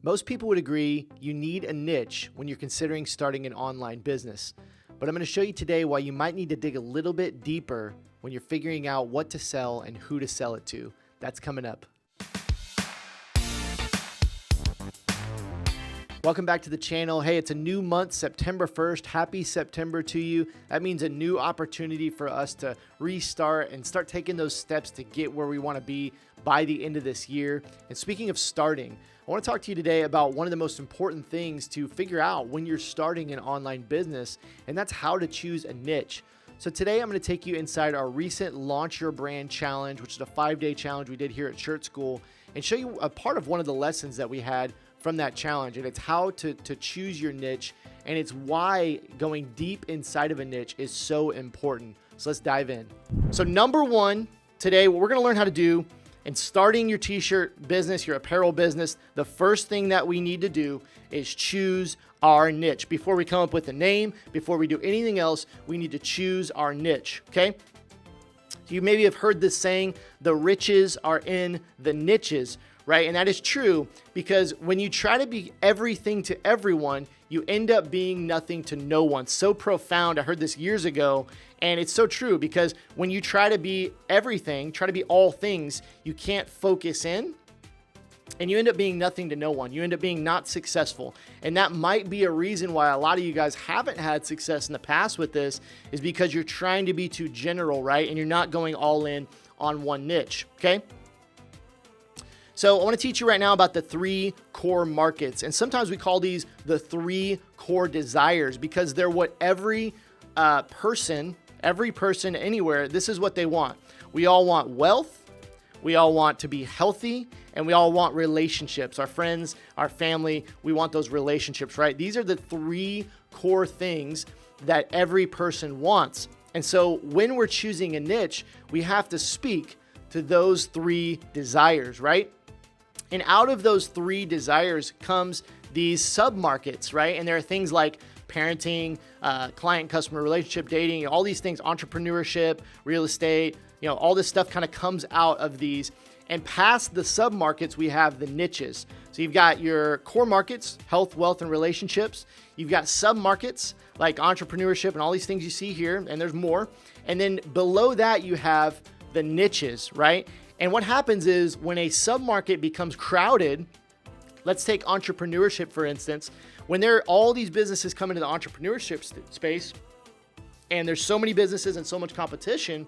Most people would agree you need a niche when you're considering starting an online business. But I'm going to show you today why you might need to dig a little bit deeper when you're figuring out what to sell and who to sell it to. That's coming up. Welcome back to the channel. Hey, it's a new month, September 1st. Happy September to you. That means a new opportunity for us to restart and start taking those steps to get where we want to be by the end of this year. And speaking of starting, I want to talk to you today about one of the most important things to figure out when you're starting an online business, and that's how to choose a niche. So today I'm going to take you inside our recent Launch Your Brand Challenge, which is a 5-day challenge we did here at Shirt School, and show you a part of one of the lessons that we had from that challenge. And it's how to choose your niche, and it's why going deep inside of a niche is so important. So let's dive in. So number one, today, what we're going to learn how to do in starting your t-shirt business, your apparel business, the first thing that we need to do is choose our niche. Before we come up with a name, before we do anything else, we need to choose our niche, okay? You maybe have heard this saying, the riches are in the niches, right? And that is true because when you try to be everything to everyone, you end up being nothing to no one. So profound. I heard this years ago, and it's so true because when you try to be everything, try to be all things, you can't focus in and you end up being nothing to no one. You end up being not successful. And that might be a reason why a lot of you guys haven't had success in the past with this, is because you're trying to be too general, right? And you're not going all in on one niche, okay? So I want to teach you right now about the 3 core markets. And sometimes we call these the 3 core desires because they're what every person anywhere, this is what they want. We all want wealth. We all want to be healthy, and we all want relationships. Our friends, our family, we want those relationships, right? These are the 3 core things that every person wants. And so when we're choosing a niche, we have to speak to those 3 desires, right? And out of those 3 desires comes these sub-markets, right? And there are things like parenting, client, customer relationship, dating, all these things, entrepreneurship, real estate, all this stuff kind of comes out of these. And past the sub-markets, we have the niches. So you've got your core markets, health, wealth, and relationships. You've got sub-markets like entrepreneurship and all these things you see here, and there's more. And then below that, you have the niches, right? And what happens is when a sub-market becomes crowded, let's take entrepreneurship, for instance. When there are all these businesses come into the entrepreneurship space, and there's so many businesses and so much competition,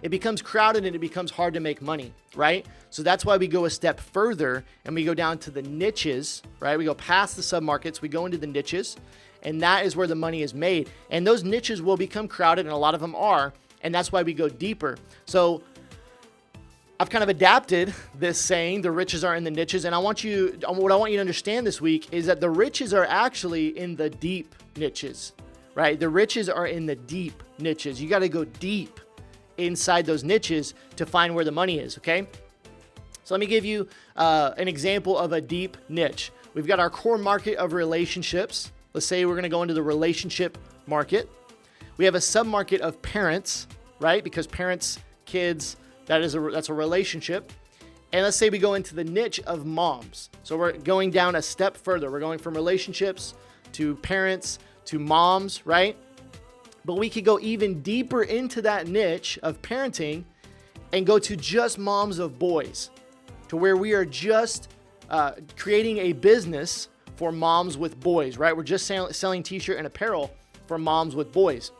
it becomes crowded and it becomes hard to make money, right? So that's why we go a step further and we go down to the niches, right? We go past the sub-markets, we go into the niches, and that is where the money is made. And those niches will become crowded, and a lot of them are, and that's why we go deeper. So I've kind of adapted this saying, the riches are in the niches. And what I want you to understand this week is that the riches are actually in the deep niches, right? The riches are in the deep niches. You got to go deep inside those niches to find where the money is, okay? So let me give you an example of a deep niche. We've got our core market of relationships. Let's say we're going to go into the relationship market. We have a sub-market of parents, right? Because parents, kids, that's a relationship. And let's say we go into the niche of moms. So we're going down a step further. We're going from relationships to parents to moms, right? But we could go even deeper into that niche of parenting and go to just moms of boys, to where we are just creating a business for moms with boys, right? We're just selling t-shirt and apparel for moms with boys.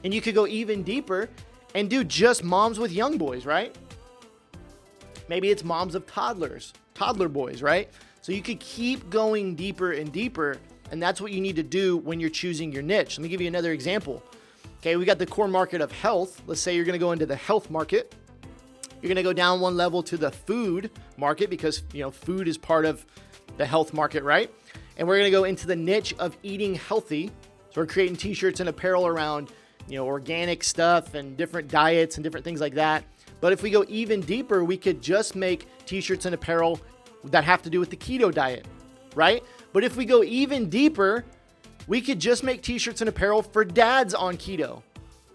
And you could go even deeper and do just moms with young boys, right? Maybe it's moms of toddler boys, right? So you could keep going deeper and deeper, and that's what you need to do when you're choosing your niche. Let me give you another example. Okay, we got the core market of health. Let's say you're going to go into the health market. You're going to go down one level to the food market because, food is part of the health market, right? And we're going to go into the niche of eating healthy. So we're creating t-shirts and apparel around organic stuff and different diets and different things like that. But if we go even deeper, we could just make t-shirts and apparel that have to do with the keto diet, right? But if we go even deeper, we could just make t-shirts and apparel for dads on keto,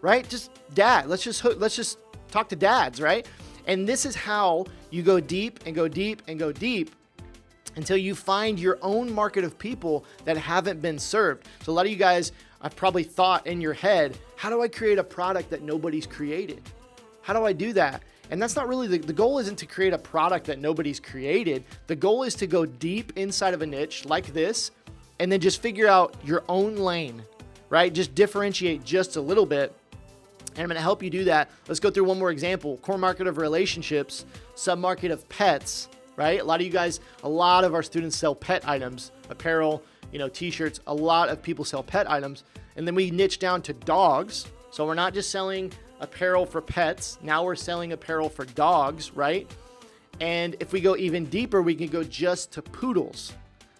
right? Just dad. Let's just talk to dads, right? And this is how you go deep and go deep and go deep. until you find your own market of people that haven't been served. So a lot of you guys have probably thought in your head, how do I create a product that nobody's created? How do I do that? And that's not really the goal isn't to create a product that nobody's created. The goal is to go deep inside of a niche like this, and then just figure out your own lane, right? Just differentiate just a little bit. And I'm going to help you do that. Let's go through one more example. Core market of relationships, sub-market of pets, right? A lot of our students sell pet items, apparel, t-shirts. A lot of people sell pet items. And then we niche down to dogs. So we're not just selling apparel for pets. Now we're selling apparel for dogs, right? And if we go even deeper, we can go just to poodles.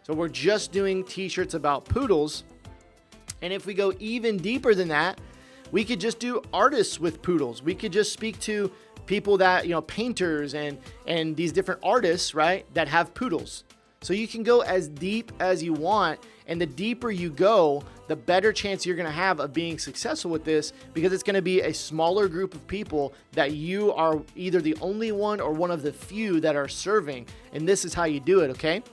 So we're just doing t-shirts about poodles. And if we go even deeper than that, we could just do artists with poodles. We could just speak to people that, painters and these different artists, right, that have poodles. So you can go as deep as you want. And the deeper you go, the better chance you're going to have of being successful with this, because it's going to be a smaller group of people that you are either the only one or one of the few that are serving. And this is how you do it, okay?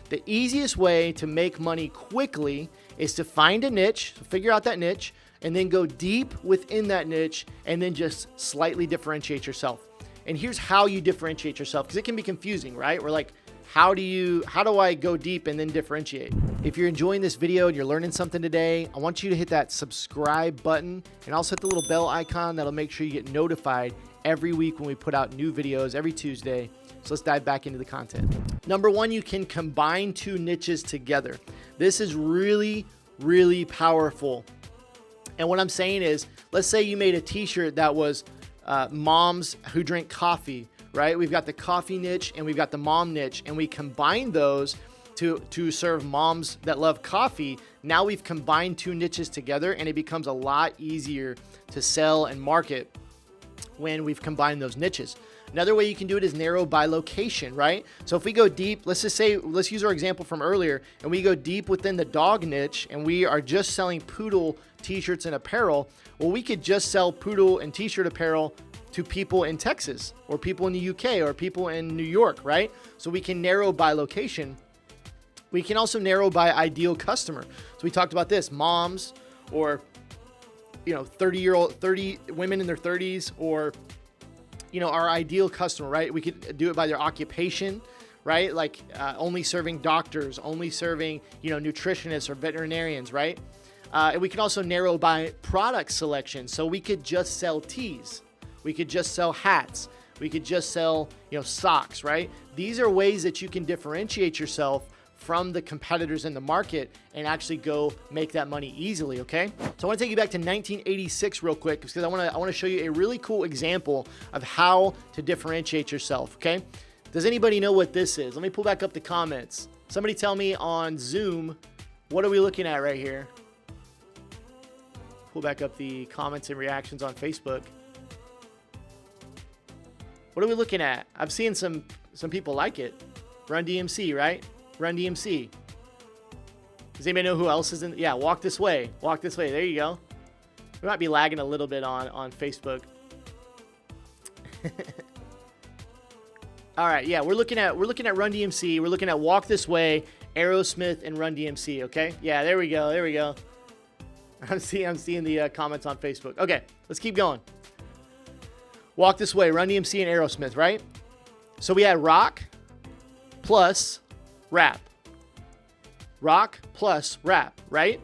The easiest way to make money quickly is to find a niche, figure out that niche, and then go deep within that niche and then just slightly differentiate yourself. And here's how you differentiate yourself, because it can be confusing, right? We're like, how do I go deep and then differentiate? If you're enjoying this video and you're learning something today, I want you to hit that subscribe button and also hit the little bell icon. That'll make sure you get notified every week when we put out new videos every Tuesday. So let's dive back into the content. Number one, you can combine two niches together. This is really, really powerful. And what I'm saying is, let's say you made a t-shirt that was moms who drink coffee, right? We've got the coffee niche and we've got the mom niche, and we combine those to serve moms that love coffee. Now we've combined two niches together, and it becomes a lot easier to sell and market when we've combined those niches. Another way you can do it is narrow by location, right? So if we go deep, let's use our example from earlier, and we go deep within the dog niche and we are just selling poodle t-shirts and apparel. Well, we could just sell poodle and t-shirt apparel to people in Texas or people in the UK or people in New York, right? So we can narrow by location. We can also narrow by ideal customer. So we talked about this, moms or 30 women in their 30s, or our ideal customer, right? We could do it by their occupation, right? Like only serving doctors, only serving, nutritionists or veterinarians, right? And we can also narrow by product selection. So we could just sell tees. We could just sell hats. We could just sell, socks, right? These are ways that you can differentiate yourself from the competitors in the market and actually go make that money easily, okay? So I want to take you back to 1986 real quick, because I want to show you a really cool example of how to differentiate yourself, okay? Does anybody know what this is? Let me pull back up the comments. Somebody tell me on Zoom, what are we looking at right here? Pull back up the comments and reactions on Facebook. What are we looking at? I've seen some people like it. Run DMC, right? Run DMC. Does anybody know who else is in? Yeah, Walk This Way. Walk This Way. There you go. We might be lagging a little bit on Facebook. All right, yeah, we're looking at Run DMC. We're looking at Walk This Way, Aerosmith, and Run DMC. Okay, yeah, there we go. I'm seeing the comments on Facebook. Okay, let's keep going. Walk This Way, Run DMC, and Aerosmith, right? So we had rock plus rap. Rock plus rap, right?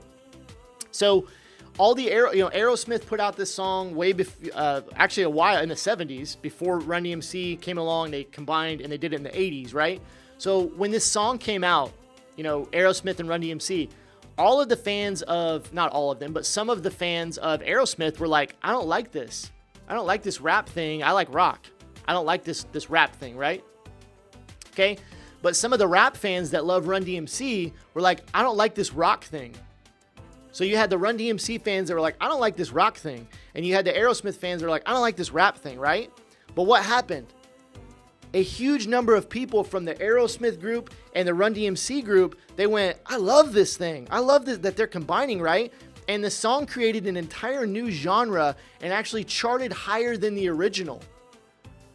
So all the Aerosmith put out this song way before, actually a while in the 70s, before Run DMC came along. They combined and they did it in the 80s, right? So when this song came out, Aerosmith and Run DMC, all of the fans of, not all of them, but some of the fans of Aerosmith were like, I don't like this. I don't like this rap thing. I like rock. I don't like this rap thing, right? Okay? But some of the rap fans that love Run DMC were like, I don't like this rock thing. So you had the Run DMC fans that were like, I don't like this rock thing. And you had the Aerosmith fans that were like, I don't like this rap thing, right? But what happened? A huge number of people from the Aerosmith group and the Run DMC group, they went, I love this thing. I love this, that they're combining, right? And the song created an entire new genre and actually charted higher than the original.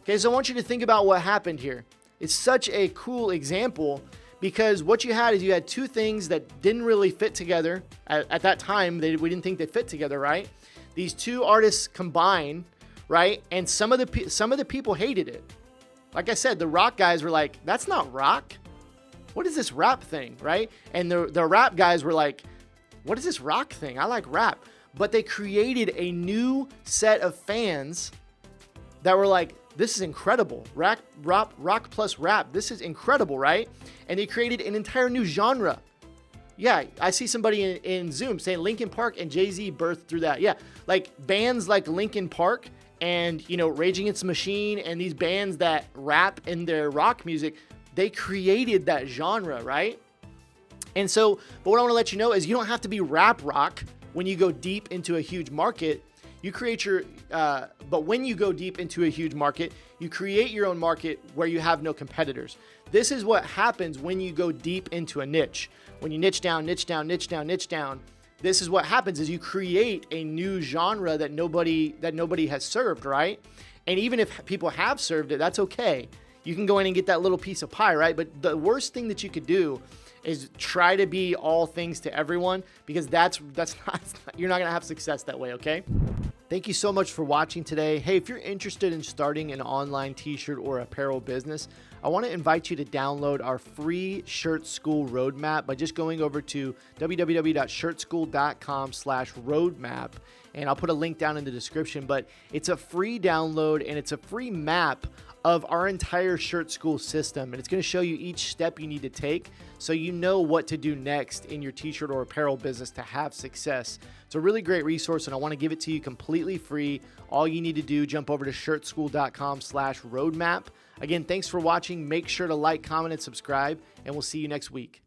Okay, so I want you to think about what happened here. It's such a cool example Because what you had is you had two things that didn't really fit together at that time. We didn't think they fit together, right? These two artists combine, right? And some of the people hated it. Like I said, the rock guys were like, "That's not rock. What is this rap thing?" Right? And the rap guys were like, "What is this rock thing? I like rap." But they created a new set of fans that were like, "This is incredible. Rock plus rap. This is incredible," right? And they created an entire new genre. Yeah, I see somebody in Zoom saying Linkin Park and Jay-Z birthed through that. Yeah, like bands like Linkin Park and, Rage Against the Machine and these bands that rap in their rock music, they created that genre, right? And so, but what I want to let you know is you don't have to be rap rock when you go deep into a huge market. You create but when you go deep into a huge market, you create your own market where you have no competitors. This is what happens when you go deep into a niche. When you niche down, this is what happens is you create a new genre that nobody has served, right? And even if people have served it, that's okay. You can go in and get that little piece of pie, right? But the worst thing that you could do is try to be all things to everyone, because that's not you're not going to have success that way, okay? Thank you so much for watching today. Hey, if you're interested in starting an online t-shirt or apparel business, I want to invite you to download our free Shirt School Roadmap by just going over to www.shirtschool.com/roadmap. And I'll put a link down in the description, but it's a free download and it's a free map of our entire Shirt School system. And it's going to show you each step you need to take so you know what to do next in your t-shirt or apparel business to have success. It's a really great resource and I want to give it to you completely free. All you need to do, jump over to shirtschool.com/roadmap. Again, thanks for watching. Make sure to like, comment, and subscribe, and we'll see you next week.